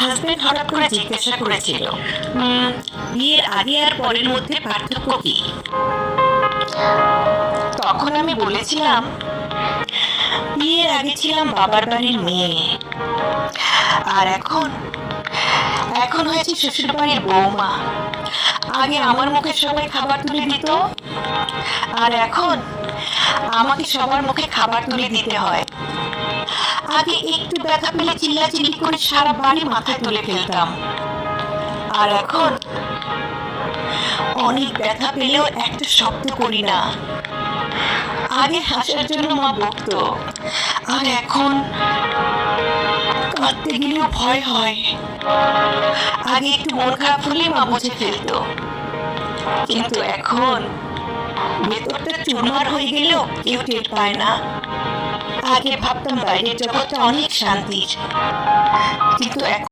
Husband হঠাৎ করে জিজ্ঞাসা করেছিল, বিয়ের আগে আর পরের মধ্যে পার্থক্য কি? তখন আমি বলেছিলাম, বিয়ের আগে ছিলাম বাবার বাড়ির মেয়ে, আর এখন এখন হয়েছে শ্বশুর বাড়ির বৌমা। আগে আমার মুখে সবাই খাবার তুলে দিত, আর এখন আমাকে সবার মুখে খাবার তুলে দিতে হয়। আগে একটু ব্যথা পেলে চিল্লাচিল্লি করে সারা বাড়ি মাথায় তুলে ফেলতাম, আর এখন অনেক ব্যথা পেলেও একটা শব্দ করি না। আগে হাসার জন্য মা বকতো, আর এখন কাঁদতে গেলেও ভয় হয়। আগে একটু মন খারাপ হলে মা বুঝে ফেলতো, কিন্তু এখন ভেতরটা চুরমার হয়ে গেলেও কেউ টের পায় না। আগে ভাবতাম বাইরের জগৎটা অনেক শান্তির, কিন্তু এখন